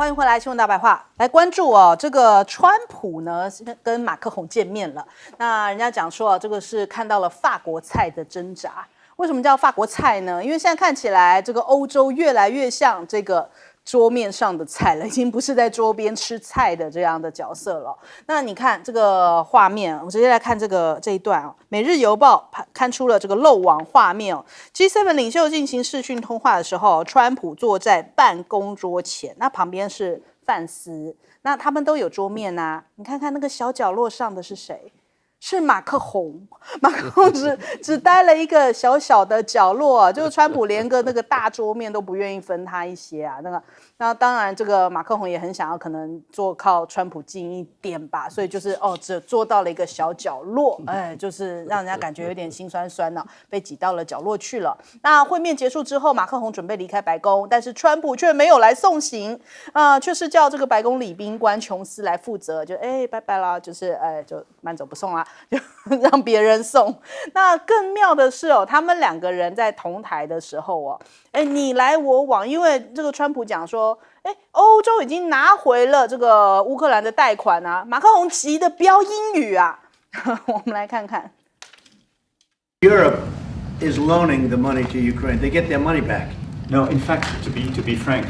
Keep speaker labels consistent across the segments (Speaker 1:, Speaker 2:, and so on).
Speaker 1: 欢迎回来，新闻大白话，来关注哦。这个川普呢跟马克宏见面了，那人家讲说这个是看到了法国菜的挣扎。为什么叫法国菜呢？因为现在看起来这个欧洲越来越像这个桌面上的菜了，已经不是在桌边吃菜的这样的角色了。那你看这个画面，我直接来看这一段哦。每日邮报刊出了这个漏网画面哦。G7 领袖进行视讯通话的时候，川普坐在办公桌前，那旁边是范斯，那他们都有桌面啊。你看看那个小角落上的是谁？是马克宏，马克宏只待了一个小小的角落，就是川普连个那个大桌面都不愿意分他一些啊。那当然，这个马克宏也很想要可能坐靠川普近一点吧，所以就是只坐到了一个小角落，就是让人家感觉有点心酸酸呢，被挤到了角落去了。那会面结束之后，马克宏准备离开白宫，但是川普却没有来送行却是叫这个白宫礼宾官琼斯来负责，就拜拜啦，就是就慢走不送啦。就让别人送。那更妙的是他们两个人在同台的时候你来我往，因为这个川普讲说，欧洲已经拿回了这个乌克兰的贷款啊，马克宏急得飙英语啊。我们来看看。
Speaker 2: Europe is loaning the money to Ukraine. They get their money back.
Speaker 3: No, in fact, to be frank,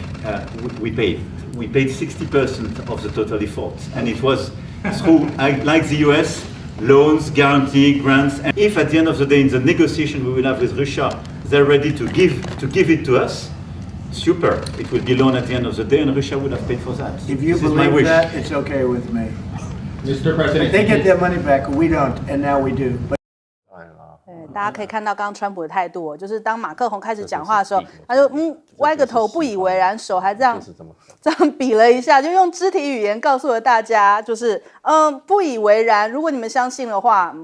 Speaker 3: we paid 60% of the total effort, and it was through, like the US, loans, guarantee, grants. And if at the end of the day, in the negotiation we will have with Russia, they're ready to give it to us, super. It will be loan at the end of the day, and Russia will have paid for that.
Speaker 2: If you believe that, it's okay with me.
Speaker 4: Mr. President,
Speaker 2: they get their money back, we don't, and now we do. But
Speaker 1: 大家可以看到刚刚川普的态度就是当马克宏开始讲话的时候，他就歪个头不以为然，手还这样比了一下，就用肢体语言告诉了大家，就是不以为然。如果你们相信的话，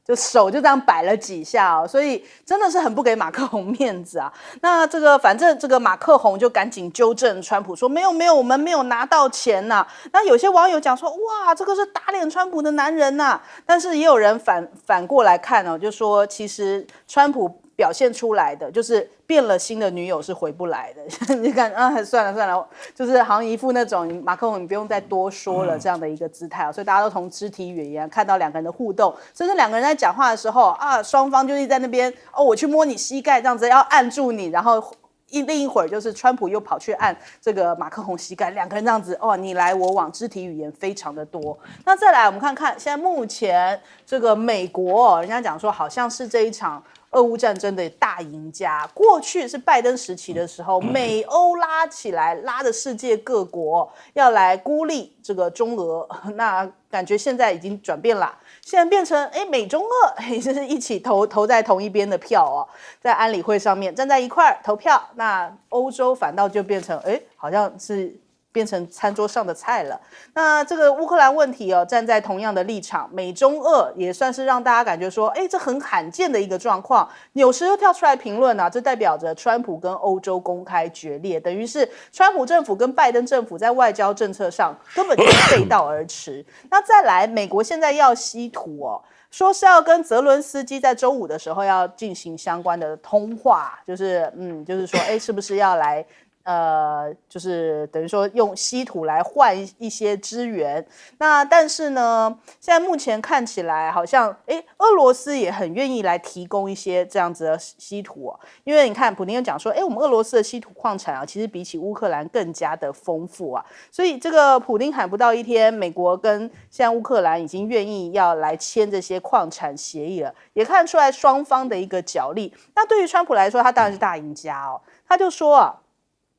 Speaker 1: 就手就这样摆了几下所以真的是很不给马克宏面子啊。那反正这个马克宏就赶紧纠正川普说没有，我们没有拿到钱呐。那有些网友讲说哇，这个是打脸川普的男人呐。但是也有人反过来看就说其实川普表现出来的就是变了心的女友是回不来的。你看算了，就是好像一副那种马克宏你不用再多说了这样的一个姿态所以大家都从肢体语言看到两个人的互动，甚至两个人在讲话的时候双方就是在那边我去摸你膝盖这样子要按住你，然后另一会儿就是川普又跑去按这个马克宏膝盖，两个人这样子你来我往，肢体语言非常的多。那再来我们看看现在目前这个美国人家讲说好像是这一场俄乌战争的大赢家。过去是拜登时期的时候，美欧拉起来，拉着世界各国要来孤立这个中俄，那感觉现在已经转变了，现在变成美中俄也就是一起投在同一边的票在安理会上面站在一块投票。那欧洲反倒就变成好像是变成餐桌上的菜了。那这个乌克兰问题站在同样的立场，美中俄也算是让大家感觉说这很罕见的一个状况。有时又跳出来评论这代表着川普跟欧洲公开决裂，等于是川普政府跟拜登政府在外交政策上根本就是背道而驰。那再来美国现在要稀土说是要跟泽伦斯基在周五的时候要进行相关的通话，就是说是不是要来就是等于说用稀土来换一些资源。那但是呢现在目前看起来好像俄罗斯也很愿意来提供一些这样子的稀土因为你看普丁又讲说我们俄罗斯的稀土矿产其实比起乌克兰更加的丰富所以这个普丁喊不到一天，美国跟现在乌克兰已经愿意要来签这些矿产协议了，也看出来双方的一个角力。那对于川普来说他当然是大赢家他就说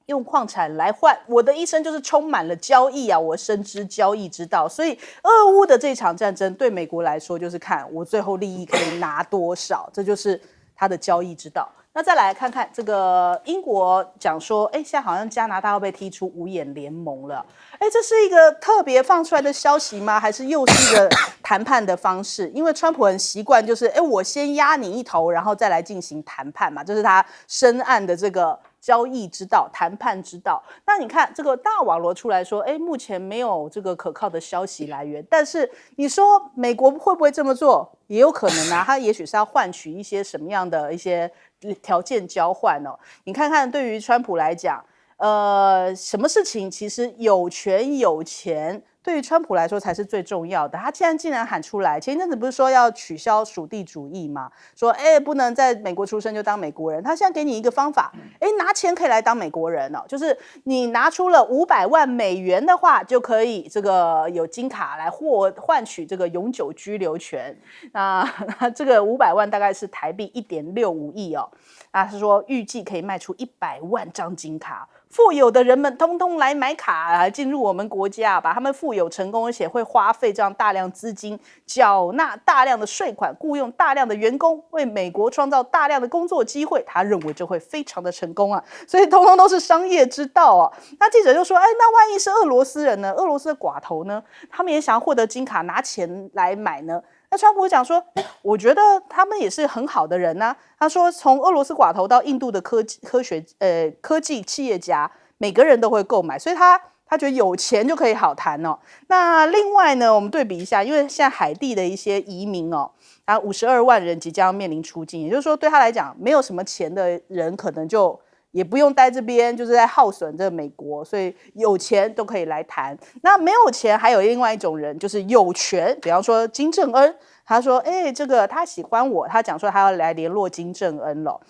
Speaker 1: 用矿产来换，我的一生就是充满了交易我深知交易之道。所以俄乌的这场战争对美国来说就是看我最后利益可以拿多少，这就是他的交易之道。那再来看看这个英国讲说现在好像加拿大要被踢出五眼联盟了。这是一个特别放出来的消息吗？还是又是一个谈判的方式？因为川普很习惯就是我先压你一头，然后再来进行谈判嘛，这是他深谙的这个交易之道、谈判之道。那你看这个大网罗出来说目前没有这个可靠的消息来源，但是你说美国会不会这么做？也有可能他也许是要换取一些什么样的一些条件交换你看看对于川普来讲什么事情其实有权有钱，对于川普来说才是最重要的。他现在竟然喊出来，前一阵子不是说要取消属地主义吗？说不能在美国出生就当美国人。他现在给你一个方法，拿钱可以来当美国人哦，就是你拿出了500万美元的话，就可以这个有金卡来换取这个永久居留权。那这个500万大概是台币1.65亿哦。他说预计可以卖出100万张金卡。富有的人们通通来买卡进入我们国家，把他们富有成功，而且会花费这样大量资金，缴纳大量的税款，雇佣大量的员工，为美国创造大量的工作机会。他认为这会非常的成功啊，所以通通都是商业之道啊。那记者就说，那万一是俄罗斯人呢？俄罗斯的寡头呢？他们也想要获得金卡，拿钱来买呢？那川普讲说，我觉得他们也是很好的人啊。他说，从俄罗斯寡头到印度的科技企业家，每个人都会购买，所以他觉得有钱就可以好谈哦。那另外呢，我们对比一下，因为现在海地的一些移民哦，52万人即将面临出境，也就是说，对他来讲，没有什么钱的人可能就也不用待这边，就是在耗损这个美国，所以有钱都可以来谈。那没有钱，还有另外一种人，就是有权，比方说金正恩，他说，这个他喜欢我，他讲说他要来联络金正恩了，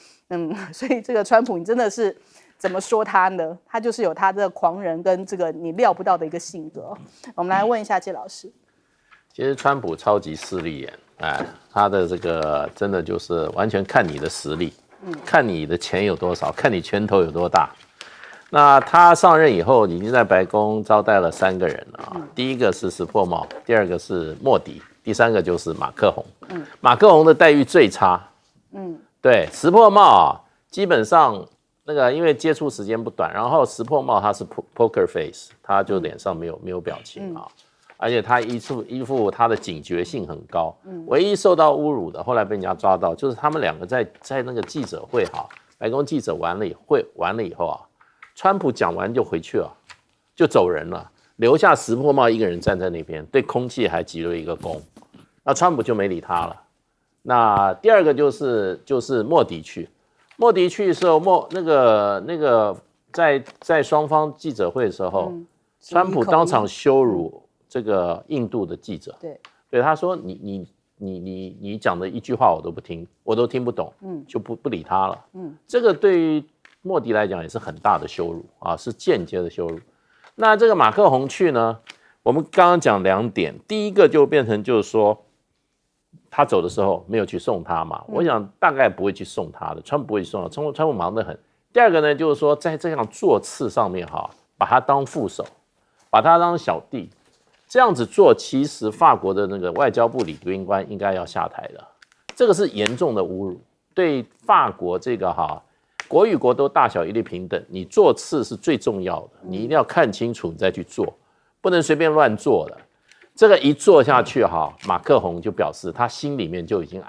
Speaker 1: 所以这个川普你真的是怎么说他呢？他就是有他的狂人跟这个你料不到的一个性格。我们来问一下谢老师。
Speaker 4: 其实川普超级势利眼，他的这个真的就是完全看你的实力。看你的钱有多少，看你拳头有多大。那他上任以后，已经在白宫招待了3个人了啊。第一个是史珀茂，第二个是莫迪，第3个就是马克宏。马克宏的待遇最差。对，史珀茂基本上那个因为接触时间不短，然后史珀茂他是 poker face， 他就脸上没有表情啊。而且他依附他的警觉性很高，唯一受到侮辱的，后来被人家抓到，就是他们2个在那个记者会白宫记者完了以后川普讲完就回去了，就走人了，留下史珀茂一个人站在那边，对空气还鞠了一个躬，那川普就没理他了。那第二个就是莫迪去的时候，那个在双方记者会的时候，川普当场羞辱这个印度的记者，对他说你讲的一句话我都不听，我都听不懂，就不理他了。这个对于莫迪来讲也是很大的羞辱啊，是间接的羞辱。那这个马克宏去呢，我们刚刚讲2点，第一个就变成就是说他走的时候没有去送他嘛，我想大概不会去送他的，川普不会去送他，川普忙得很。第二个呢，就是说在这样座次上面把他当副手，把他当小弟。这样子做，其实法国的那个外交部领兵官应该要下台的，这个是严重的侮辱。对法国这个国与国都大小一律平等，你座次是最重要的，你一定要看清楚你再去做，不能随便乱做的。这个一做下去马克宏就表示他心里面就已经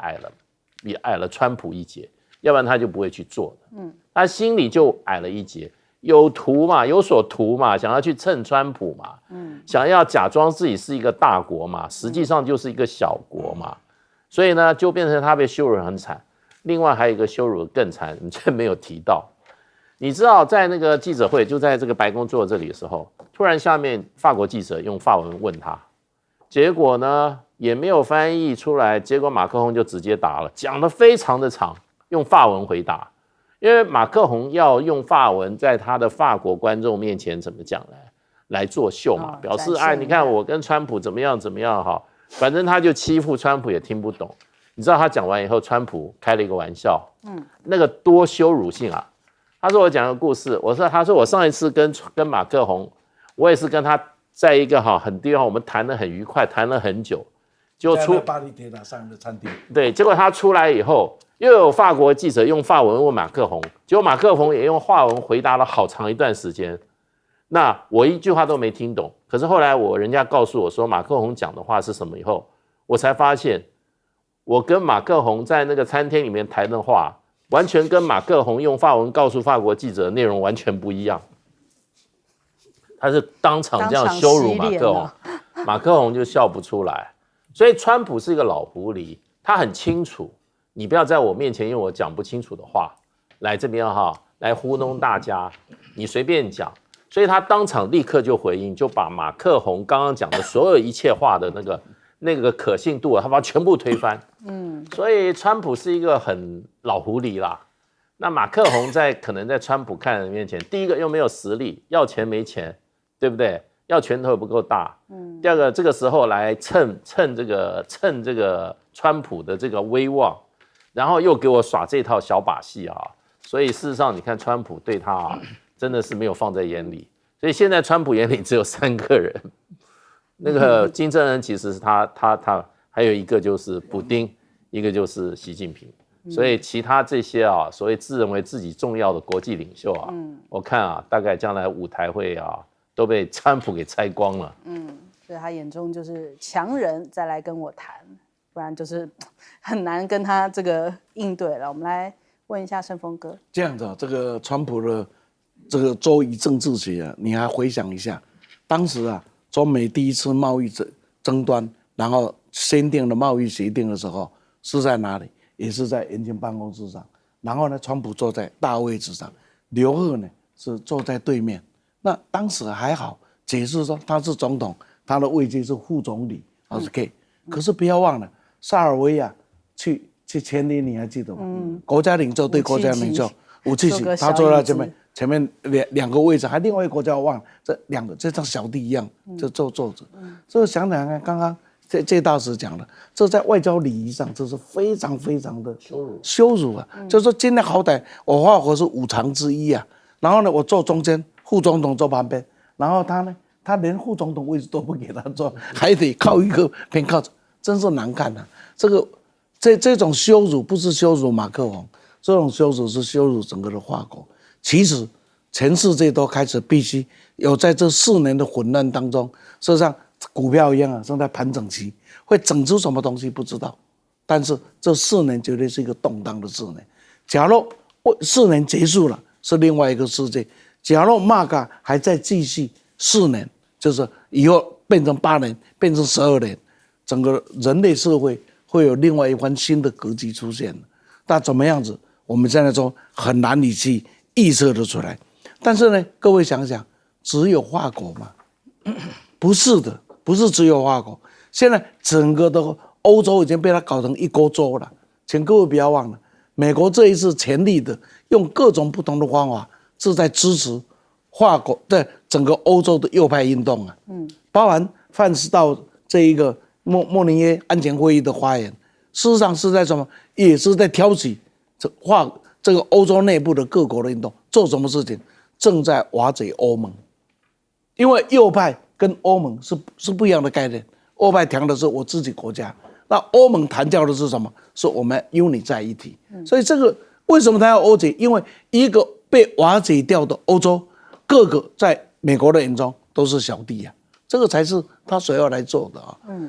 Speaker 4: 比矮了川普一截，要不然他就不会去做的。他心里就矮了一截。有图嘛，有所图嘛，想要去蹭川普嘛，想要假装自己是一个大国嘛，实际上就是一个小国嘛，所以呢，就变成他被羞辱很惨。另外还有一个羞辱更惨，你却没有提到。你知道，在那个记者会，就在这个白宫坐这里的时候，突然下面法国记者用法文问他，结果呢也没有翻译出来，结果马克宏就直接答了，讲得非常的长，用法文回答。因为马克宏要用法文在他的法国观众面前怎么讲来作秀嘛，表示你看我跟川普怎么样反正他就欺负川普也听不懂。你知道他讲完以后，川普开了一个玩笑，那个多羞辱性啊！他说我讲个故事，他说我上一次跟马克宏，我也是跟他在一个很地方，我们谈得很愉快，谈了很久，就
Speaker 5: 在巴黎铁塔上的餐厅。
Speaker 4: 对，结果他出来以后。又有法国记者用法文问马克宏，结果马克宏也用法文回答了好长一段时间。那我一句话都没听懂。可是后来人家告诉我说马克宏讲的话是什么以后，我才发现我跟马克宏在那个餐厅里面谈的话，完全跟马克宏用法文告诉法国记者的内容完全不一样。他是当场这样羞辱马克宏，马克宏就笑不出来。所以川普是一个老狐狸，他很清楚。你不要在我面前用我讲不清楚的话来这边来糊弄大家，你随便讲。所以他当场立刻就回应，就把马克宏刚刚讲的所有一切话的那个可信度他把它全部推翻。所以川普是一个很老狐狸啦。那马克宏可能在川普看人面前，第一个又没有实力，要钱没钱，对不对？要拳头也不够大。第二个，这个时候来蹭这个川普的这个威望，然后又给我耍这套小把戏啊。所以事实上，你看川普对他真的是没有放在眼里。所以现在川普眼里只有3个人，那个金正恩其实是他还有一个就是普丁，一个就是习近平。所以其他这些所谓自认为自己重要的国际领袖我看大概将来舞台会都被川普给拆光了。
Speaker 1: 所以他眼中就是强人再来跟我谈，不然就是很难跟他这个应对了。我们来问一下盛峰哥，
Speaker 5: 这样子这个川普的这个州议政治学你还回想一下，当时中美第一次贸易争端，然后签订了贸易协定的时候是在哪里？也是在研究办公室上。然后呢，川普坐在大位置上，刘鹤呢是坐在对面。那当时还好，解释说他是总统，他的位阶是副总理，OK。可是不要忘了，萨尔维亚去签订，你还记得吗？国家领袖对国家领袖，577，他坐在前面两个位置，还另外一个国家我忘了，这两个就像小弟一样就坐着。所以想想看，刚刚这大使讲了，这在外交礼仪上这是非常非常的羞辱啊！就是说今天好歹我法国是5常之一然后呢我坐中间，副总统坐旁边，然后他呢他连副总统位置都不给他坐，还得靠一个偏靠着，真是难看这种羞辱不是羞辱马克宏，这种羞辱是羞辱整个的法国。其实全世界都开始必须有在这4年的混乱当中，事实上股票一样正在盘整期，会整出什么东西不知道，但是这4年绝对是一个动荡的4年。假如4年结束了，是另外一个世界。假如MAGA还在继续4年，就是以后变成8年，变成12年，整个人类社会会有另外一番新的格局出现。那怎么样子，我们现在说很难以去预测得出来。但是呢，各位想想，只有法国吗？不是的，不是只有法国。现在整个的欧洲已经被他搞成一锅粥了。请各位不要忘了，美国这一次全力的用各种不同的方法，是在支持法国在整个欧洲的右派运动包含范斯道这一个慕尼黑安全会议的发言，事实上是在什么？也是在挑起这个欧洲内部的各国的运动，做什么事情？正在瓦解欧盟。因为右派跟欧盟是不一样的概念，右派谈的是我自己国家，那欧盟谈掉的是什么？是我们 unit 在一起。所以这个为什么他要欧解？因为一个被瓦解掉的欧洲，各个在美国的眼中都是小弟这个才是他所要来做的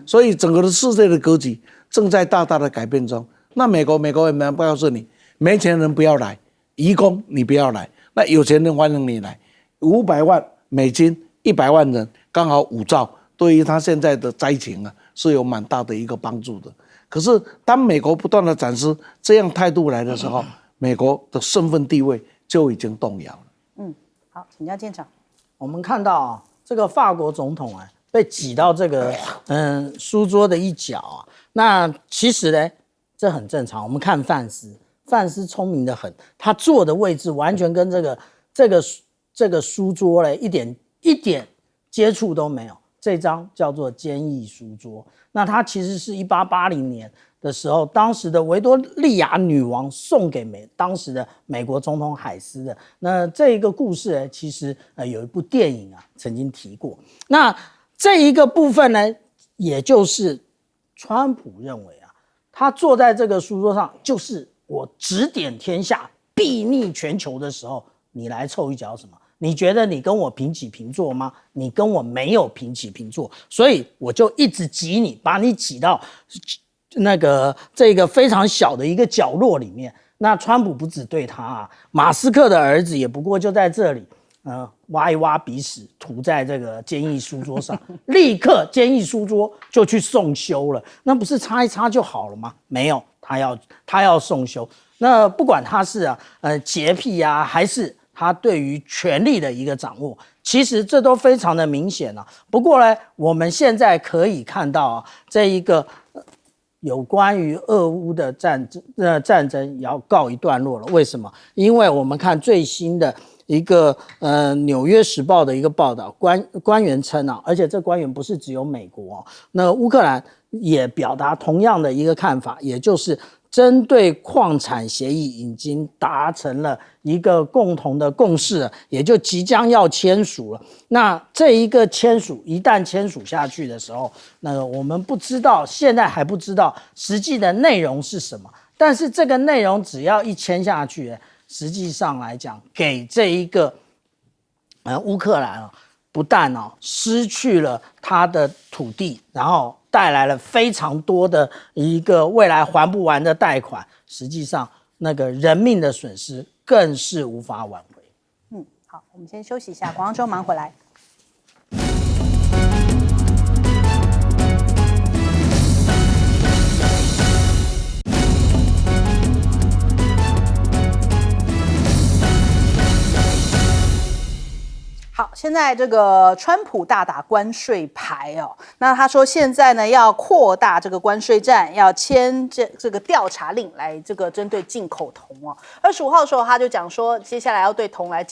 Speaker 5: 所以整个的世界的格局正在大大的改变中。那美国也没告诉你，没钱人不要来，移工你不要来，那有钱人欢迎你来，500万美金，100万人，刚好5兆，对于他现在的灾情是有蛮大的一个帮助的。可是当美国不断的展示这样态度来的时候，美国的身份地位就已经动摇了。
Speaker 1: 好，请教舰长。
Speaker 6: 我们看到这个法国总统被挤到这个书桌的一角那其实呢这很正常。我们看范斯聪明得很，他坐的位置完全跟这个书桌一点接触都没有。这张叫做坚毅书桌，那它其实是1880年的时候，当时的维多利亚女王送给当时的美国总统海斯的。那这一个故事其实有一部电影曾经提过。那这一个部分呢，也就是川普认为他坐在这个书桌上，就是我指点天下、睥睨全球的时候，你来凑一脚什么？你觉得你跟我平起平坐吗？你跟我没有平起平坐，所以我就一直挤你，把你挤到这个非常小的一个角落里面。那川普不只对他马斯克的儿子也不过就在这里挖一挖鼻屎涂在这个坚毅书桌上，立刻坚毅书桌就去送修了。那不是擦一擦就好了吗？没有，他要送修。那不管他是洁癖啊，还是他对于权力的一个掌握，其实这都非常的明显啊。不过呢，我们现在可以看到这一个有关于俄乌的战争也要告一段落了。为什么？因为我们看最新的一个纽约时报的一个报道，官员称啊，而且这官员不是只有美国哦，那乌克兰也表达同样的一个看法，也就是针对矿产协议已经达成了一个共同的共识，也就即将要签署了。那这一个签署一旦签署下去的时候，那个我们不知道，现在还不知道实际的内容是什么，但是这个内容只要一签下去，实际上来讲，给这一个乌克兰不但失去了他的土地，然后带来了非常多的一个未来还不完的贷款，实际上那个人命的损失更是无法挽回。
Speaker 1: 好，我们先休息一下，广告之后马上回来。好，现在这个川普大打关税牌哦，那他说现在呢要扩大这个关税战，要签这个调查令来这个针对进口铜哦。25号的时候他就讲说，接下来要对铜来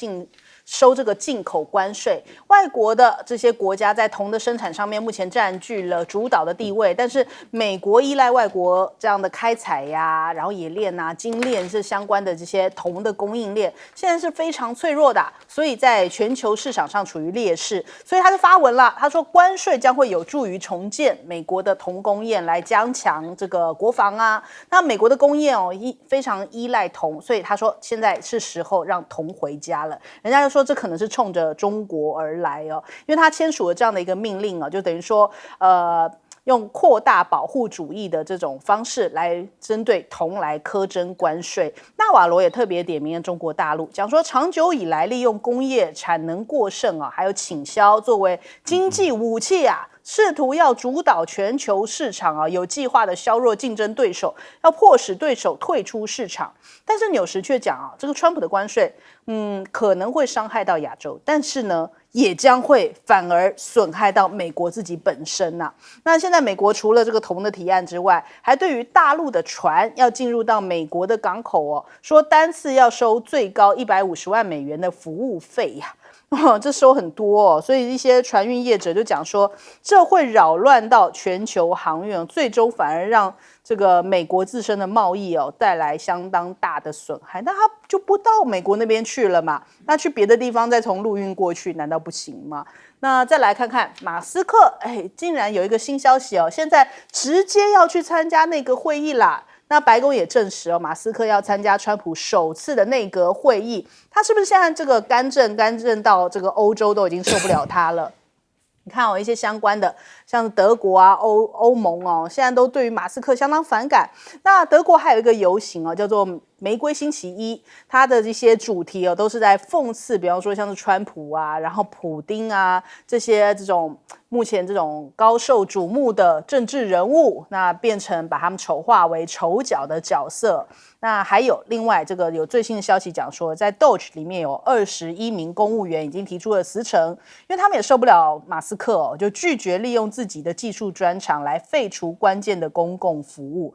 Speaker 1: 收这个进口关税，外国的这些国家在铜的生产上面目前占据了主导的地位，但是美国依赖外国这样的开采呀，然后冶炼啊、精炼是相关的这些铜的供应链，现在是非常脆弱的，所以在全球市场上处于劣势，所以他就发文了，他说关税将会有助于重建美国的铜工业，来加强这个国防啊。那美国的工业非常依赖铜，所以他说现在是时候让铜回家了。人家就说这可能是冲着中国而来哦，因为他签署了这样的一个命令就等于说用扩大保护主义的这种方式来针对铜来苛征关税。纳瓦罗也特别点名了中国大陆，讲说长久以来利用工业产能过剩还有倾销作为经济武器试图要主导全球市场有计划的削弱竞争对手，要迫使对手退出市场。但是纽时却讲这个川普的关税可能会伤害到亚洲，但是呢也将会反而损害到美国自己本身那现在美国除了这个铜的提案之外，还对于大陆的船要进入到美国的港口说单次要收最高150万美元的服务费这收很多所以一些船运业者就讲说，这会扰乱到全球航运最终反而让这个美国自身的贸易带来相当大的损害。那他就不到美国那边去了嘛，那去别的地方再从陆运过去难道不行吗？那再来看看马斯克竟然有一个新消息现在直接要去参加内阁会议啦。那白宫也证实马斯克要参加川普首次的内阁会议，他是不是现在这个干政到这个欧洲都已经受不了他了？你看一些相关的，像德国欧盟现在都对于马斯克相当反感。那德国还有一个游行叫做玫瑰星期一，它的这些主题都是在讽刺，比方说像是川普然后普丁这些这种目前这种高受瞩目的政治人物，那变成把他们丑化为丑角的角色。那还有另外这个有最新的消息讲说，在 Doge 里面有21名公务员已经提出了辞呈，因为他们也受不了马斯克就拒绝利用自己的技术专长来废除关键的公共服务。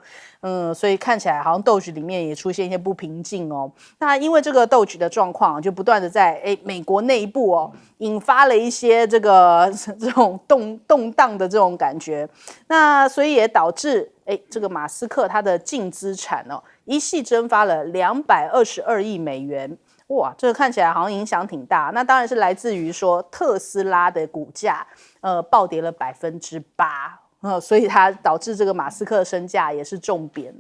Speaker 1: 所以看起来好像 Doge 里面也出现一些不平静那因为这个 Doge 的状况就不断的在美国内部引发了一些这种动荡的这种感觉。那所以也导致这个马斯克他的净资产一夕蒸发了222亿美元。哇，这个看起来好像影响挺大。那当然是来自于说特斯拉的股价暴跌了8%所以它导致这个马斯克的身价也是重贬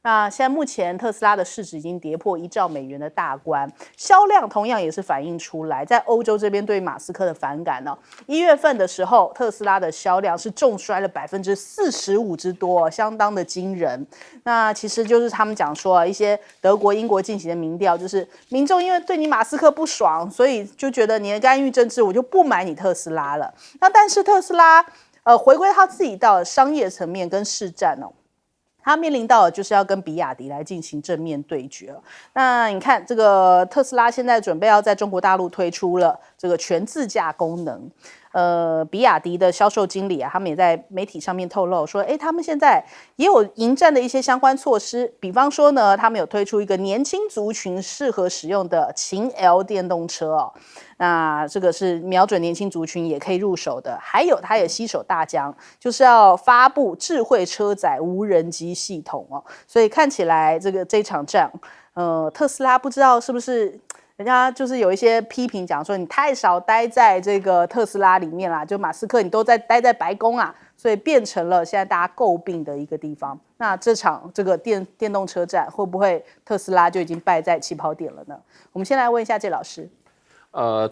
Speaker 1: 那现在目前特斯拉的市值已经跌破1兆美元的大关，销量同样也是反映出来，在欧洲这边对马斯克的反感1月份的时候，特斯拉的销量是重衰了45%之多，相当的惊人。那其实就是他们讲说一些德国、英国进行的民调，就是民众因为对你马斯克不爽，所以就觉得你的干预政治，我就不买你特斯拉了。那但是特斯拉回归他自己到商业层面跟市占它面临到的就是要跟比亚迪来进行正面对决了。那你看，这个特斯拉现在准备要在中国大陆推出了这个全自驾功能。比亚迪的销售经理啊，他们也在媒体上面透露说，他们现在也有迎战的一些相关措施，比方说呢，他们有推出一个年轻族群适合使用的秦 L 电动车哦。那这个是瞄准年轻族群也可以入手的，还有它也携手大疆，就是要发布智慧车载无人机系统哦。所以看起来这场战，特斯拉不知道是不是。人家就是有一些批评讲说，你太少待在这个特斯拉里面啦，就马斯克你都待在白宫啊，所以变成了现在大家诟病的一个地方。那这场这个电动车战会不会特斯拉就已经败在起跑点了呢？我们先来问一下谢老师。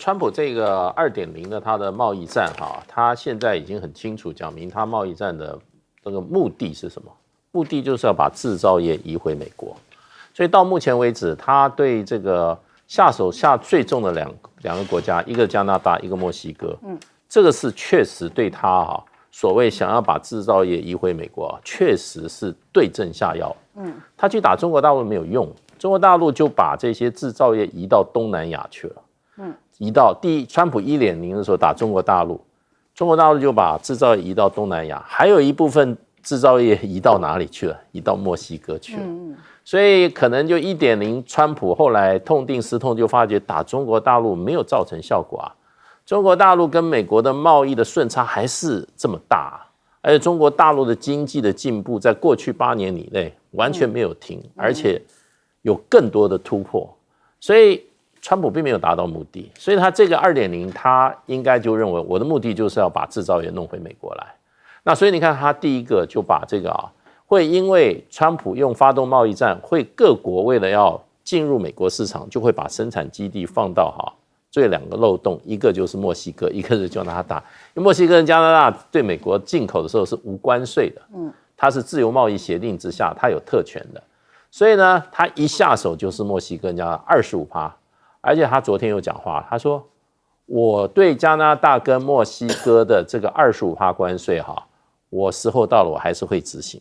Speaker 4: 川普这个2.0的他的贸易战哈，他现在已经很清楚讲明他贸易战的这个目的是什么？目的就是要把制造业移回美国。所以到目前为止，他对这个下手下最重的两个国家，一个加拿大，一个墨西哥。这个是确实对他所谓想要把制造业移回美国确实是对症下药。他去打中国大陆没有用，中国大陆就把这些制造业移到东南亚去了。移到川普1.0的时候打中国大陆，中国大陆就把制造业移到东南亚，还有一部分制造业移到哪里去了？移到墨西哥去了。所以可能就1.0，川普后来痛定思痛，就发觉打中国大陆没有造成效果啊。中国大陆跟美国的贸易的顺差还是这么大，而且中国大陆的经济的进步在过去8年以内完全没有停，而且有更多的突破，所以川普并没有达到目的。所以他这个2.0，他应该就认为我的目的就是要把制造业弄回美国来。那所以你看，他第一个就把这个会因为川普用发动贸易战，会各国为了要进入美国市场，就会把生产基地放到这2个漏洞，一个就是墨西哥，一个是加拿大。因为墨西哥跟加拿大对美国进口的时候是无关税的，它是自由贸易协定之下，它有特权的。所以呢，他一下手就是墨西哥跟加拿大25%，而且他昨天有讲话，他说我对加拿大跟墨西哥的这个25%关税我时候到了，我还是会执行。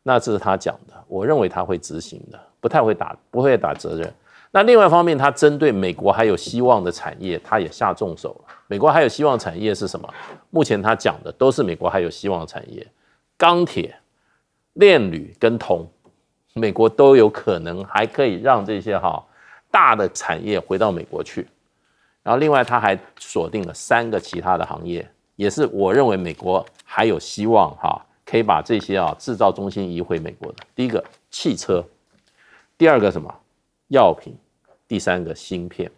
Speaker 4: 那这是他讲的，我认为他会执行的，不会打责任。那另外一方面，他针对美国还有希望的产业，他也下重手了。美国还有希望产业是什么？目前他讲的都是美国还有希望的产业，钢铁、炼铝跟铜，美国都有可能还可以让这些大的产业回到美国去。然后另外他还锁定了3个其他的行业，也是我认为美国还有希望可以把这些制造中心移回美国的。第一个汽车，第二个什么药品，第3个芯片，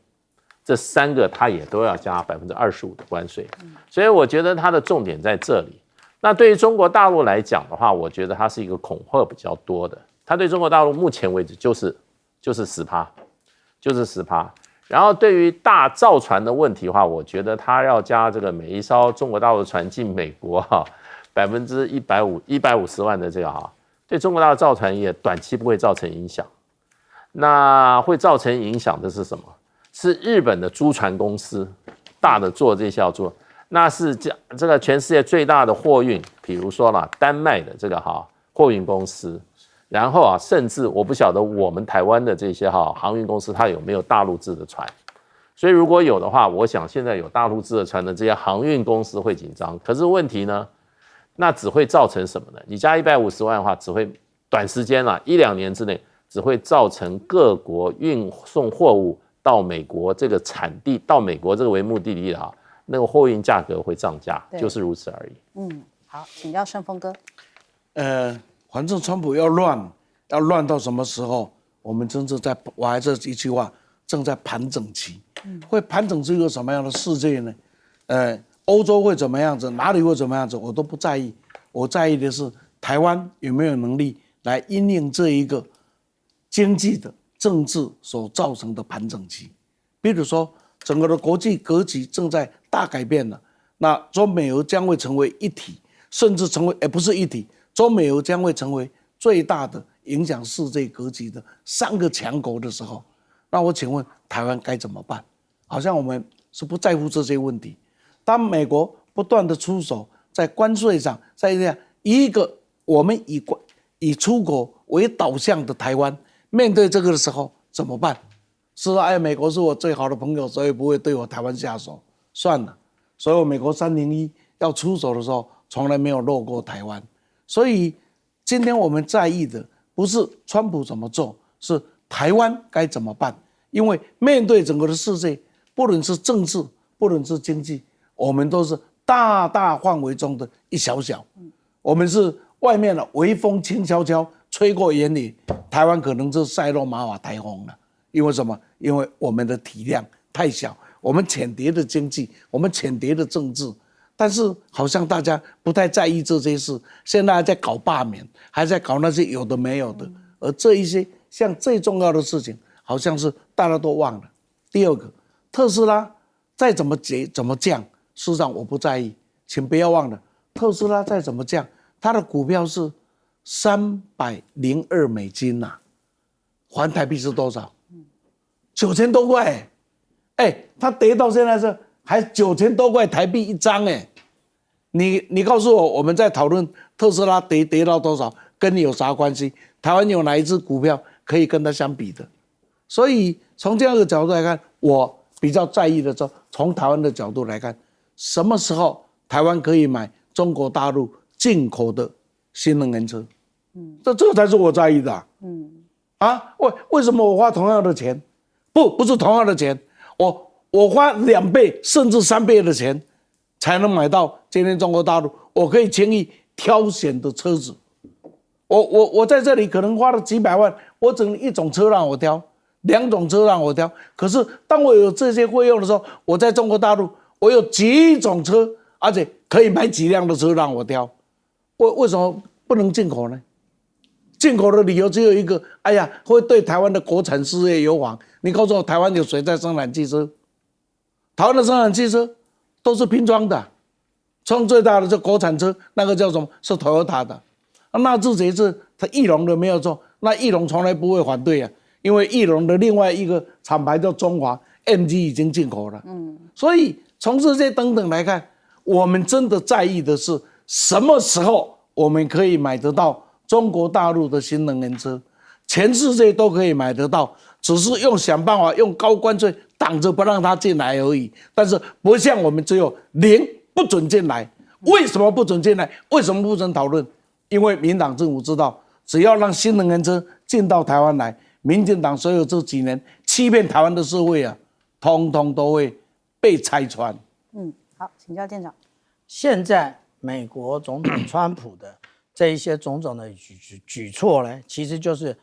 Speaker 4: 这3个它也都要加25%的关税。所以我觉得它的重点在这里。那对于中国大陆来讲的话，我觉得它是一个恐吓比较多的。它对中国大陆目前为止就是10%，就是10%。然后对于大造船的问题的话，我觉得它要加这个每一艘中国大陆船进美国150万的这个对中国大陆造船业短期不会造成影响。那会造成影响的是什么？是日本的租船公司，大的做这些要做，那是这个全世界最大的货运，比如说丹麦的这个货运公司，然后甚至我不晓得我们台湾的这些航运公司，它有没有大陆制的船。所以如果有的话，我想现在有大陆制的船的这些航运公司会紧张。可是问题呢，那只会造成什么呢？你加150万的话，只会短时间1-2年之内，只会造成各国运送货物到美国这个产地，到美国这个为目的地那个货运价格会涨价，就是如此而已。
Speaker 1: 好，请教盛峰哥。
Speaker 5: 反正川普要乱到什么时候？我们我还是一句话，正在盘整期。会盘整出一个什么样的世界呢？欧洲会怎么样子？哪里会怎么样子？我都不在意。我在意的是台湾有没有能力来因应这一个经济的政治所造成的盘整期。比如说，整个的国际格局正在大改变了，那中美俄将会成为一体，甚至成为不是一体，中美俄将会成为最大的影响世界格局的3个强国的时候，那我请问台湾该怎么办？好像我们是不在乎这些问题。当美国不断的出手，在关税上，在这样一个我们以出口为导向的台湾，面对这个的时候怎么办？是说，哎，美国是我最好的朋友，所以不会对我台湾下手。算了，所以美国301要出手的时候，从来没有落过台湾。所以今天我们在意的不是川普怎么做，是台湾该怎么办。因为面对整个的世界，不论是政治，不论是经济，我们都是大大范围中的一小小。我们是外面的微风轻悄悄吹过眼里，台湾可能是塞洛马瓦台风了。因为什么？因为我们的体量太小，我们浅碟的经济，我们浅碟的政治，但是好像大家不太在意这些事，现在还在搞罢免，还在搞那些有的没有的，而这一些像最重要的事情，好像是大家都忘了。第二个，特斯拉再怎么跌怎么降，事实上我不在意，请不要忘了，特斯拉再怎么降，它的股票是$302呐，还台币是多少？9000多块，它跌到现在是还9000多块台币一张，你告诉我，我们在讨论特斯拉跌到多少，跟你有啥关系？台湾有哪一只股票可以跟它相比的？所以从这样的角度来看，我比较在意的是，从台湾的角度来看，什么时候台湾可以买中国大陆进口的新能源车？这才是我在意的。为什么我花同样的钱？不是同样的钱，我花2倍甚至3倍的钱，才能买到今天中国大陆我可以轻易挑选的车子。我在这里可能花了几百万，我只能1种车让我挑，2种车让我挑。可是当我有这些费用的时候，我在中国大陆我有几种车，而且可以买几辆的车让我挑。为什么不能进口呢？进口的理由只有一个，哎呀，会对台湾的国产事业有妨。你告诉我，台湾有谁在生产汽车？台湾的生产汽车都是拼装的，创最大的是国产车，那个叫什么？是 Toyota 的。那自己是他翼龙的没有错，那翼龙从来不会反对啊，因为翼龙的另外一个厂牌叫中华 MG 已经进口了。所以从这些等等来看，我们真的在意的是什么时候我们可以买得到中国大陆的新能源车，全世界都可以买得到，只是想办法用高关税挡着不让它进来而已。但是不像我们只有0不准进来，为什么不准进来？为什么不准讨论？因为民党政府知道，只要让新能源车进到台湾来，民进党所有这几年欺骗台湾的社会啊，通通都会被拆穿。
Speaker 1: 好，请教店长。
Speaker 6: 现在美国总统川普的这一些种种的举措呢，其实就是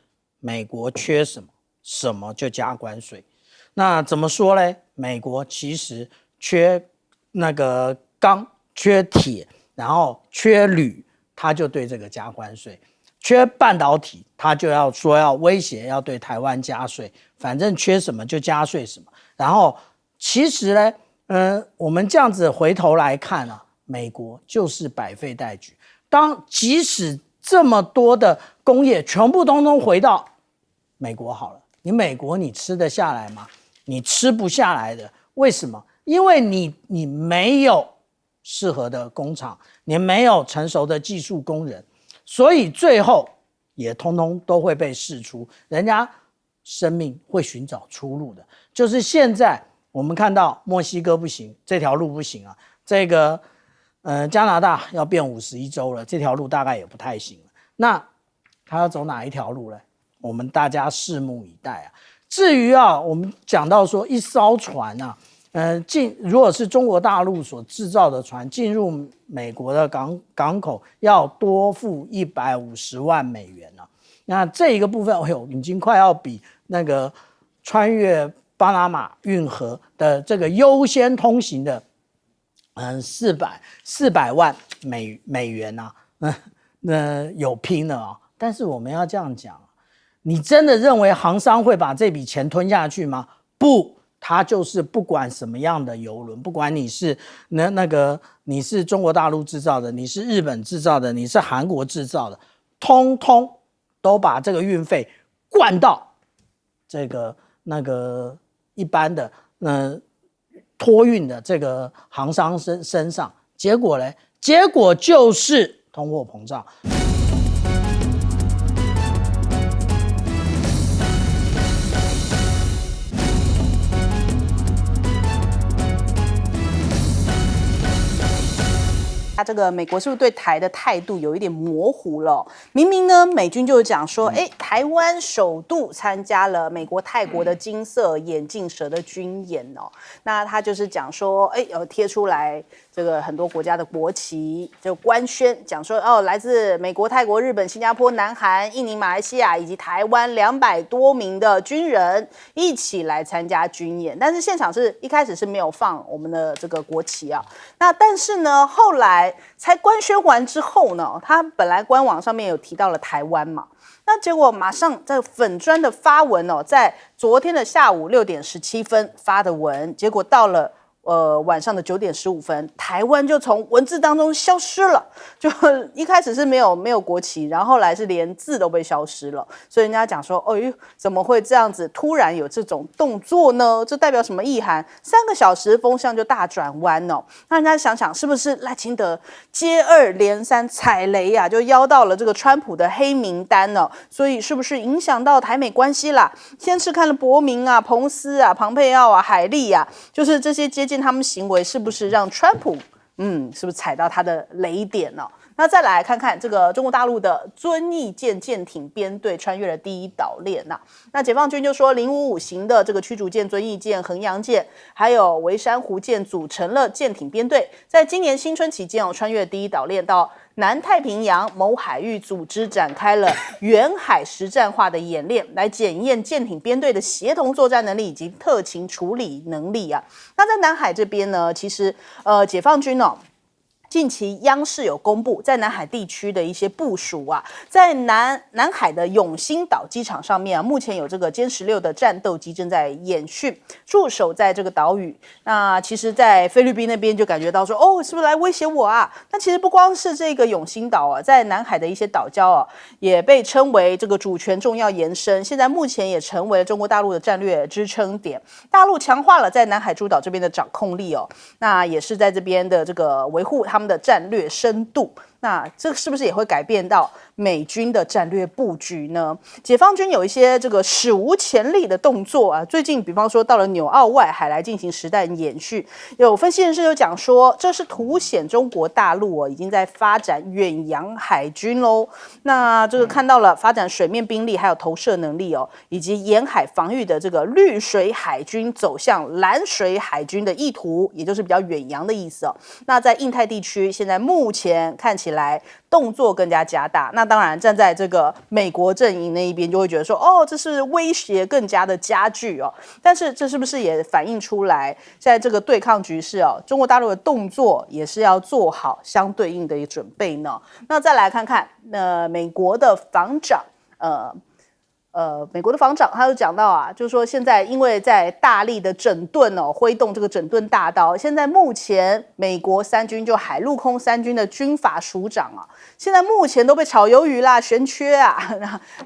Speaker 6: 美国缺什么，什么就加关税。那怎么说呢？美国其实缺那个钢、缺铁，然后缺铝，他就对这个加关税；缺半导体，他就要说要威胁要对台湾加税，反正缺什么就加税什么。然后其实呢，我们这样子回头来看啊，美国就是百废待举。即使这么多的工业全部通通回到美国好了，美国你吃得下来吗？你吃不下来的。为什么？因为你没有适合的工厂，你没有成熟的技术工人，所以最后也通通都会被释出，人家生命会寻找出路的。就是现在我们看到墨西哥不行，这条路不行啊，这个加拿大要变51州了，这条路大概也不太行了。那他要走哪一条路呢？我们大家拭目以待啊。至于我们讲到说一艘船啊，如果是中国大陆所制造的船进入美国的港口，要多付150万美元啊。那这一个部分，已经快要比那个穿越巴拿马运河的这个优先通行的400万美元啊，有拼了啊！但是我们要这样讲，你真的认为航商会把这笔钱吞下去吗？不，他就是不管什么样的邮轮，不管你是你是中国大陆制造的，你是日本制造的，你是韩国制造的，通通都把这个运费灌到这个一般的托运的这个航商身上，结果呢？结果就是通货膨胀。
Speaker 1: 这个美国是不是对台的态度有一点模糊了？明明呢，美军就讲说，台湾首度参加了美国泰国的金色眼镜蛇的军演哦。那他就是讲说，有贴出来这个很多国家的国旗，就官宣讲说，来自美国、泰国、日本、新加坡、南韩、印尼、马来西亚以及台湾200多名的军人一起来参加军演。但是现场是一开始是没有放我们的这个国旗啊。那但是呢，后来才官宣完之后呢，他本来官网上面有提到了台湾嘛。那结果马上在粉专的发文在昨天的下午6点17分发的文，结果到了晚上的9点15分，台湾就从文字当中消失了。就一开始是没有国旗，然后后来是连字都被消失了。所以人家讲说，怎么会这样子突然有这种动作呢？这代表什么意涵？3个小时风向就大转弯哦。那人家想想，是不是赖清德接二连三踩雷啊，就邀到了这个川普的黑名单呢？所以是不是影响到台美关系啦？先是看了伯明啊、彭斯啊、庞佩奥啊、海利啊，就是这些接近他们行为是不是让川普是不是踩到他的雷点呢？那再来看看这个中国大陆的遵义舰舰艇编队穿越了第一岛链那解放军就说055型的这个驱逐舰遵义舰、衡阳舰还有围山湖舰组成了舰艇编队，在今年新春期间穿越第一岛链到南太平洋某海域，组织展开了远海实战化的演练，来检验舰艇编队的协同作战能力以及特勤处理能力啊。那在南海这边呢，其实解放军近期央视有公布在南海地区的一些部署啊，在南海的永兴岛机场上面目前有这个歼16的战斗机正在演训，驻守在这个岛屿。那其实在菲律宾那边就感觉到说，是不是来威胁我啊？那其实不光是这个永兴岛在南海的一些岛礁也被称为这个主权重要延伸，现在目前也成为了中国大陆的战略支撑点。大陆强化了在南海诸岛这边的掌控力那也是在这边的这个维护他们的战略深度。那这是不是也会改变到美军的战略布局呢？解放军有一些这个史无前例的动作啊，最近比方说到了纽澳外海来进行实弹演训，有分析人士就讲说，这是凸显中国大陆已经在发展远洋海军喽。那这个看到了发展水面兵力还有投射能力以及沿海防御的这个绿水海军走向蓝水海军的意图，也就是比较远洋的意思那在印太地区现在目前看起来动作更加加大，那当然站在这个美国阵营那一边就会觉得说，这是威胁更加的加剧但是这是不是也反映出来在这个对抗局势中国大陆的动作也是要做好相对应的准备呢？那再来看看美国的防长美国的防长他就讲到就是说现在因为在大力的整顿挥动这个整顿大刀，现在目前美国三军就海陆空三军的军法署长现在目前都被炒鱿鱼啦，悬缺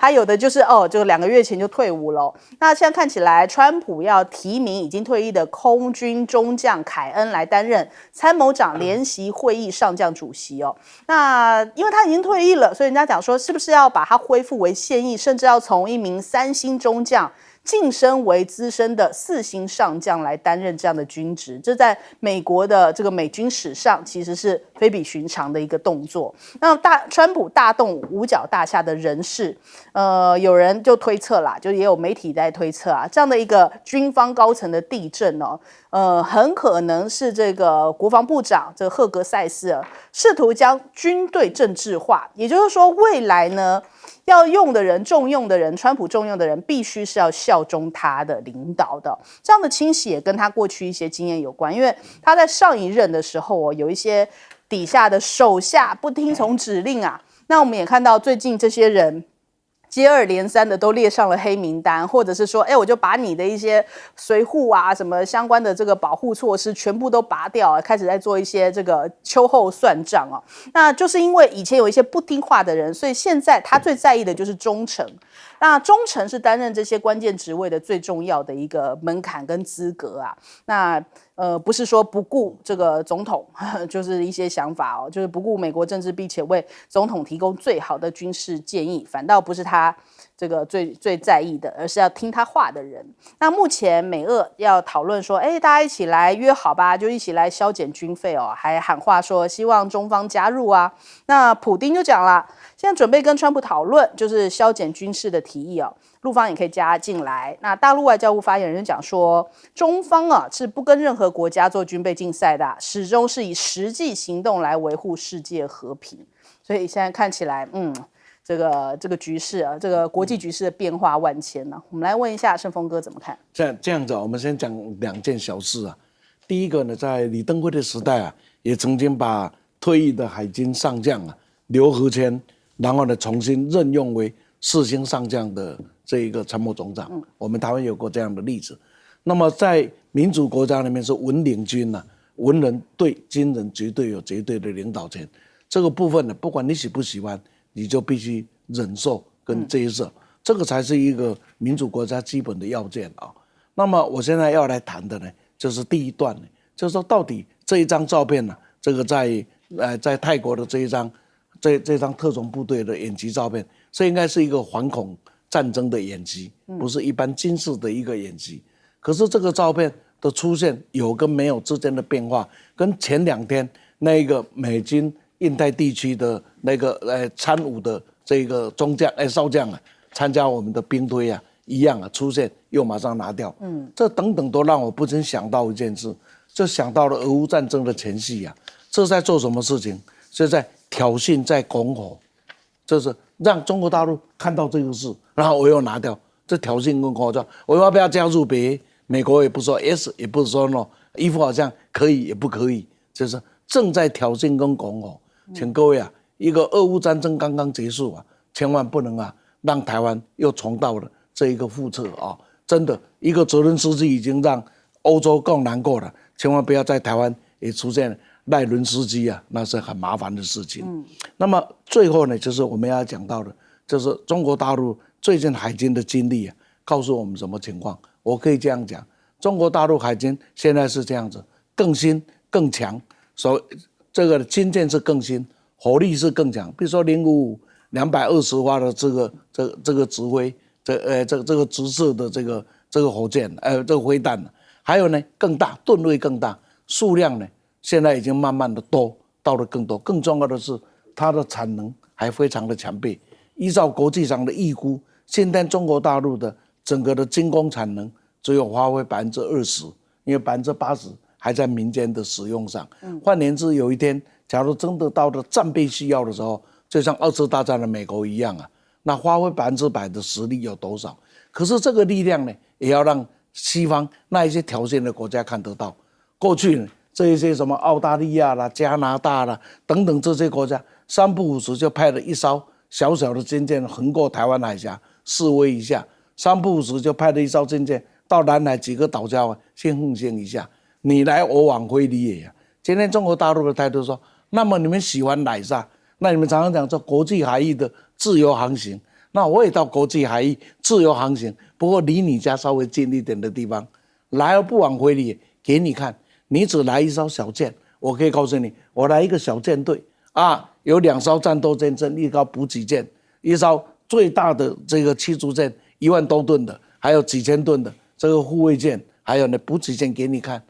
Speaker 1: 还有的就是就2个月前就退伍了。那现在看起来川普要提名已经退役的空军中将凯恩来担任参谋长联席会议上将主席那因为他已经退役了，所以人家讲说是不是要把他恢复为现役，甚至要从一名3星中将晋升为资深的4星上将来担任这样的军职，这在美国的这个美军史上其实是非比寻常的一个动作。那川普大动五角大厦的人事，有人就推测啦，就也有媒体在推测这样的一个军方高层的地震很可能是这个国防部长这个赫格塞斯试图将军队政治化，也就是说未来呢要用的人、重用的人，川普重用的人，必须是要效忠他的领导的。这样的清洗也跟他过去一些经验有关，因为他在上一任的时候有一些底下的手下不听从指令那我们也看到最近这些人接二连三的都列上了黑名单，或者是说我就把你的一些随扈什么相关的这个保护措施全部都拔掉开始在做一些这个秋后算账那就是因为以前有一些不听话的人，所以现在他最在意的就是忠诚。那忠诚是担任这些关键职位的最重要的一个门槛跟资格啊。那不是说不顾这个总统，就是一些想法哦，就是不顾美国政治，并且为总统提供最好的军事建议，反倒不是他这个最在意的，而是要听他话的人。那目前美俄要讨论说，大家一起来约好吧，就一起来削减军费哦，还喊话说希望中方加入啊。那普丁就讲了，现在准备跟川普讨论，就是削减军事的提议哦。陆方也可以加进来。那大陆外交部发言人讲说，中方是不跟任何国家做军备竞赛的，始终是以实际行动来维护世界和平。所以现在看起来，这个局势啊，这个国际局势的变化万千呢。我们来问一下盛峰哥怎么看？
Speaker 5: 这样子，我们先讲2件小事啊。第一个呢，在李登辉的时代啊，也曾经把退役的海军上将刘和谦，然后呢重新任用为4星上将的这一个参谋总长。我们台湾有过这样的例子。那么在民主国家里面是文领军文人对军人绝对有绝对的领导权。这个部分呢，不管你喜不喜欢，你就必须忍受跟接受，这个才是一个民主国家基本的要件啊。那么我现在要来谈的呢，就是第一段呢，就是说到底这一张照片呢，这个在泰国的这一张特种部队的演习照片，这应该是一个反恐战争的演习，不是一般军事的一个演习。可是这个照片的出现有跟没有之间的变化，跟前2天那个美军印太地区的那个参武的这个中将少将参加我们的兵推一样出现又马上拿掉。这等等都让我不禁想到一件事，就想到了俄乌战争的前夕这是在做什么事情？是在挑衅，在拱火，就是让中国大陆看到这个事，然后我又拿掉，这挑衅跟拱火，我要不要加入别？美国也不说 yes， 也不说 no， 一副好像可以也不可以，就是正在挑衅跟拱火。请各位一个俄乌战争刚刚结束千万不能让台湾又重蹈了这一个覆辙真的，一个泽伦斯基已经让欧洲更难过了，千万不要在台湾也出现赖伦斯基那是很麻烦的事情。那么最后呢，就是我们要讲到的，就是中国大陆最近海军的经历告诉我们什么情况？我可以这样讲，中国大陆海军现在是这样子，更新更强，所以这个军舰是更新，火力是更强。比如说055 220发的这个指挥，这个直射的这个火箭，这个飞弹还有呢更大，吨位更大，数量呢现在已经慢慢的到了更多。更重要的是，它的产能还非常的强备。依照国际上的预估，现在中国大陆的整个的军工产能只有发挥20%，因为80%还在民间的使用上。换言之，有一天假如真的到了战备需要的时候，就像2次大战的美国一样那发挥100%的实力有多少？可是这个力量呢，也要让西方那一些条件的国家看得到。过去呢，这一些什么澳大利亚啦、加拿大啦等等这些国家，3不5时就派了一艘小小的军舰横过台湾海峡示威一下，3不5时就派了一艘军舰到南海几个岛礁先奉献一下，你来我往非礼也今天中国大陆的态度说，那么你们喜欢来噻？那你们常常讲这国际海域的自由航行，那我也到国际海域自由航行，不过离你家稍微近一点的地方，来而不往非礼，给你看，你只来一艘小舰，我可以告诉你，我来一个小舰队有2艘战斗舰正一艘补给舰，一艘最大的这个驱逐舰1万多吨的，还有几千吨的这个护卫舰，还有呢补给舰给你看，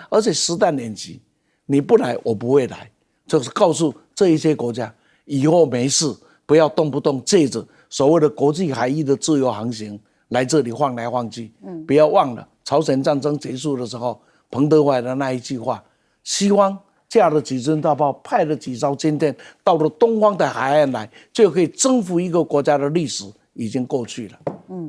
Speaker 5: 而且实弹演习，你不来我不会来，就是告诉这一些国家，以后没事不要动不动借着所谓的国际海域的自由航行来这里晃来晃去。不要忘了朝鲜战争结束的时候，彭德怀的那一句话，西方架了几尊大炮，派了几艘军舰到了东方的海岸来，就可以征服一个国家的历史已经过去了。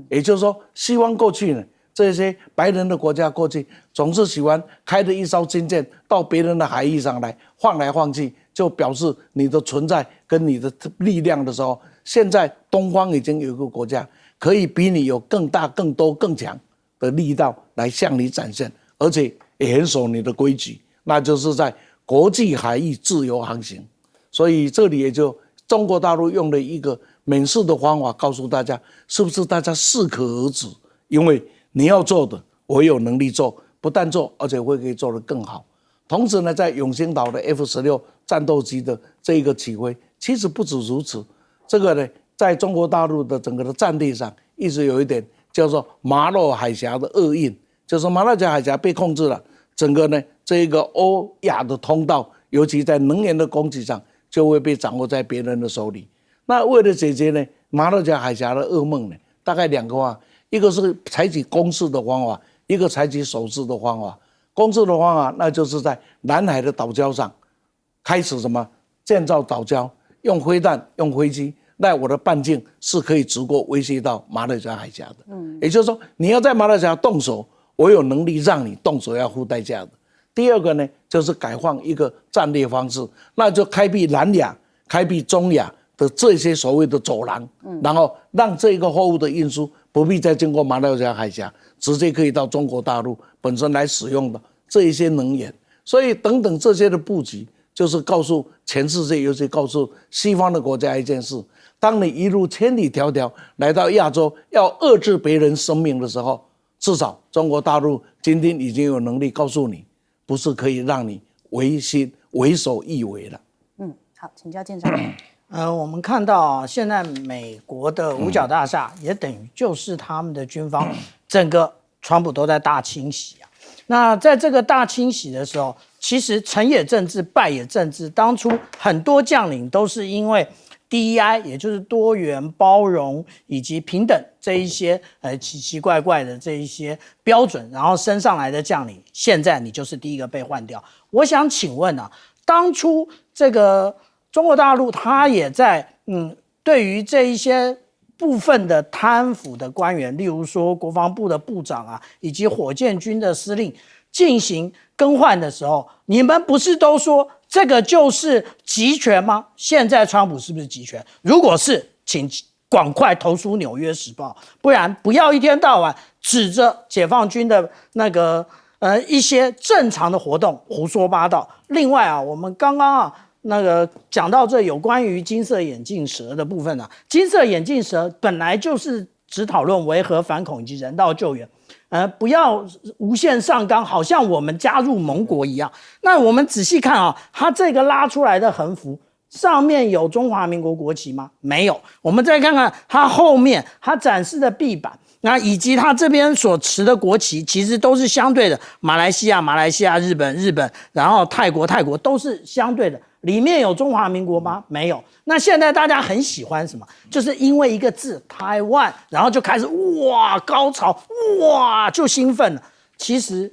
Speaker 5: 也就是说，西方过去呢，这些白人的国家过去总是喜欢开着一艘军舰到别人的海域上来晃来晃去，就表示你的存在跟你的力量的时候，现在东方已经有一个国家可以比你有更大更多更强的力道来向你展现，而且也很守你的规矩，那就是在国际海域自由航行。所以这里也就中国大陆用了一个免试的方法告诉大家，是不是大家适可而止？因为你要做的，我有能力做，不但做，而且会可以做得更好。同时呢，在永兴岛的 F-16战斗机的这一个起飞，其实不止如此。这个呢，在中国大陆的整个的战地上，一直有一点叫做马六海峡的厄运，就是马六甲海峡被控制了，整个呢这个欧亚的通道，尤其在能源的供给上，就会被掌握在别人的手里。那为了解决呢马六甲海峡的噩梦呢，大概2个方法，一个是采取攻势的方法，一个采取守势的方法。攻势的方法，那就是在南海的岛礁上开始什么建造岛礁，用飞弹、用飞机，那我的半径是可以直过威胁到马六甲海峡的。也就是说，你要在马六甲动手，我有能力让你动手要付代价的。第二个呢，就是改换一个战略方式，那就开辟南亚、开辟中亚的这些所谓的走廊，然后让这个货物的运输不必再经过马六甲海峡，直接可以到中国大陆本身来使用的这一些能源。所以等等这些的布局，就是告诉全世界，尤其告诉西方的国家一件事：当你一路千里迢迢来到亚洲，要遏制别人生命的时候，至少中国大陆今天已经有能力告诉你，不是可以让你为所欲为了。
Speaker 1: 好，请教舰长。
Speaker 6: 我们看到现在美国的五角大厦也等于就是他们的军方，整个川普都在大清洗啊。那在这个大清洗的时候，其实成也政治，败也政治。当初很多将领都是因为 DEI， 也就是多元、包容以及平等这一些奇奇怪怪的这一些标准，然后升上来的将领，现在你就是第一个被换掉。我想请问啊，当初这个中国大陆他也在对于这一些部分的贪腐的官员，例如说国防部的部长啊，以及火箭军的司令进行更换的时候，你们不是都说这个就是集权吗？现在川普是不是集权？如果是，请赶快投诉《纽约时报》，不然不要一天到晚指着解放军的那个一些正常的活动胡说八道。另外啊，我们刚刚那个讲到这有关于金色眼镜蛇的部分啊，金色眼镜蛇本来就是只讨论维和反恐以及人道救援，不要无限上纲，好像我们加入盟国一样。那我们仔细看啊，它这个拉出来的横幅上面有中华民国国旗吗？没有。我们再看看它后面它展示的壁板，那以及它这边所持的国旗，其实都是相对的，马来西亚、日本，然后泰国都是相对的。里面有中华民国吗？没有。那现在大家很喜欢什么？就是因为一个字台湾，然后就开始哇高潮，哇就兴奋了。其实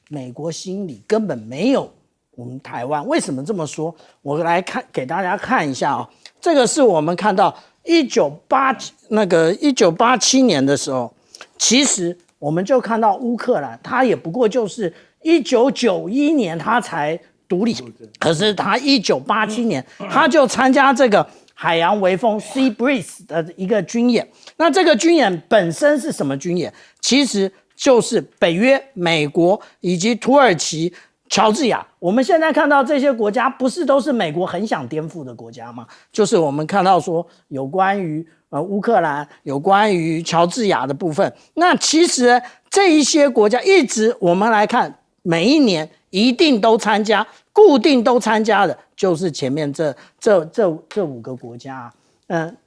Speaker 6: 美国心里根本没有我们台湾。为什么这么说？我来给大家看一下这个是我们看到1987年的时候，其实我们就看到乌克兰，它也不过就是1991年它才独立，可是他1987年他就参加这个海洋微风 Sea Breeze 的一个军演。那这个军演本身是什么军演？其实就是北约、美国以及土耳其、乔治亚。我们现在看到这些国家，不是都是美国很想颠覆的国家吗？就是我们看到说有关于乌克兰、有关于乔治亚的部分。那其实这一些国家一直我们来看，每一年一定都参加。固定都参加的就是前面这5个国家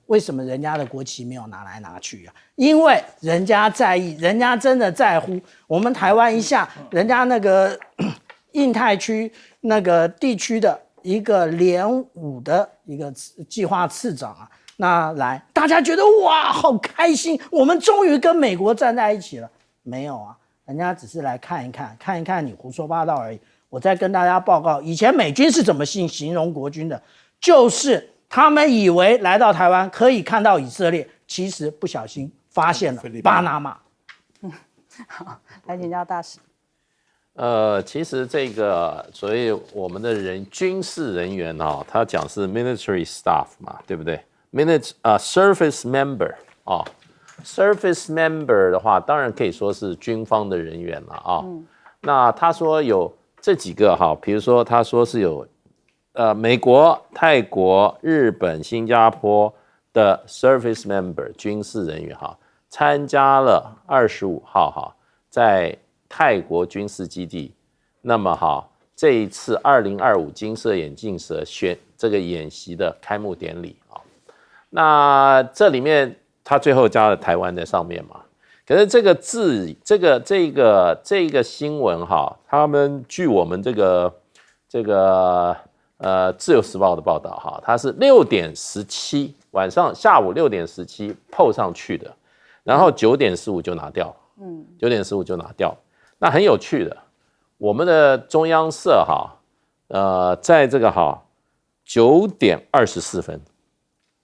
Speaker 6: 为什么人家的国旗没有拿来拿去啊？因为人家在意，人家真的在乎。我们台湾一下，人家那个印太区那个地区的一个联伍的一个计划次长啊，那来大家觉得哇好开心，我们终于跟美国站在一起了。没有啊，人家只是来看一看你胡说八道而已。我再跟大家报告，以前美军是怎么形容国军的，就是他们以为来到台湾可以看到以色列，其实不小心发现了巴拿马。
Speaker 1: 好，来请教大使。
Speaker 4: 其实这个所谓我们的军事人员他讲是 military staff 嘛，对不对？service member service member 的话，当然可以说是军方的人员了那他说有这几个比如说他说是有美国、泰国、日本、新加坡、的 service member 军事人员哈，参加了25号哈，在泰国军事基地。那么哈，这一次2025金色眼镜蛇这个演习的开幕典礼啊，那这里面他最后加了台湾在上面嘛。可是这个新闻哈，他们据我们自由时报的报道哈，它是6:17下午6点17 PO 上去的，然后9点15就拿掉了，9点15就拿掉了。那很有趣的，我们的中央社哈，在这个9点24分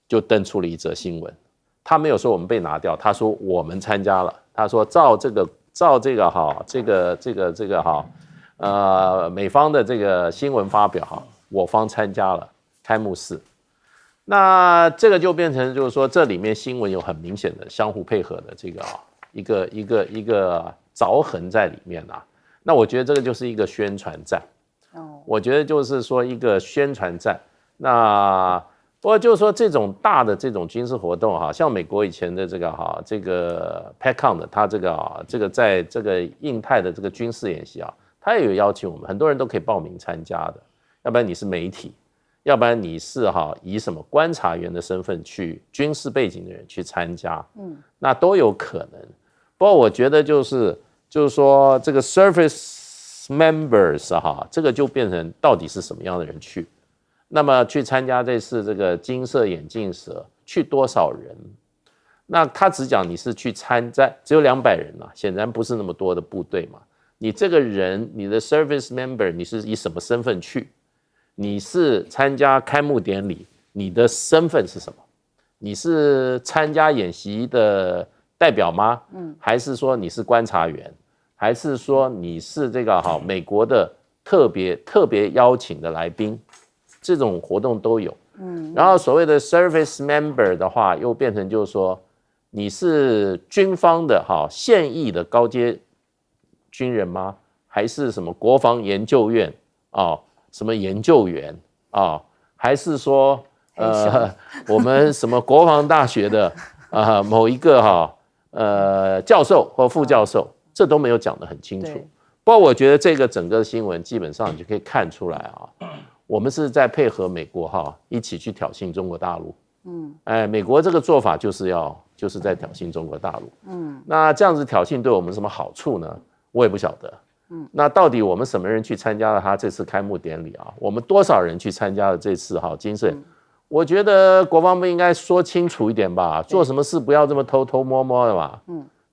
Speaker 4: 就登出了一则新闻，他没有说我们被拿掉，他说我们参加了，他说照美方的这个新闻发表哈，我方参加了开幕式。那这个就变成就是说，这里面新闻有很明显的相互配合的这个一个凿痕在里面啊。那我觉得这个就是一个宣传战，我觉得就是说一个宣传战。那不过就是说这种大的这种军事活动哈，像美国以前的这个 PACON 的，它这个在这个印太的这个军事演习啊，它也有邀请我们，很多人都可以报名参加的。要不然你是媒体，要不然你是以什么观察员的身份去军事背景的人去参加，那都有可能。不过我觉得就是说这个 service members 这个就变成到底是什么样的人去。那么去参加这次这个金色眼镜蛇去多少人？那他只讲你是去参战，只有200人啊，显然不是那么多的部队嘛。你这个人，你的 service member， 你是以什么身份去？你是参加开幕典礼，你的身份是什么？你是参加演习的代表吗？还是说你是观察员？还是说你是这个美国的特别邀请的来宾？这种活动都有，然后所谓的 service member 的话，又变成就是说，你是军方的现役的高阶军人吗？还是什么国防研究院什么研究员还是说我们什么国防大学的某一个教授或副教授，这都没有讲得很清楚。不过我觉得这个整个新闻基本上你就可以看出来我们是在配合美国一起去挑衅中国大陆。美国这个做法就是在挑衅中国大陆。那这样子挑衅对我们什么好处呢？我也不晓得。那到底我们什么人去参加了他这次开幕典礼我们多少人去参加了这次金色？我觉得国防部应该说清楚一点吧，做什么事不要这么偷偷摸摸的嘛，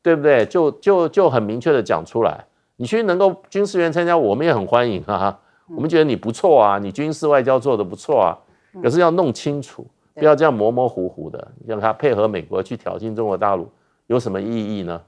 Speaker 4: 对不对？就很明确的讲出来，你去能够军事员参加，我们也很欢迎我们觉得你不错啊，你军事外交做得不错啊，可是要弄清楚，不要这样模模糊糊的，让他配合美国去挑衅中国大陆，有什么意义呢？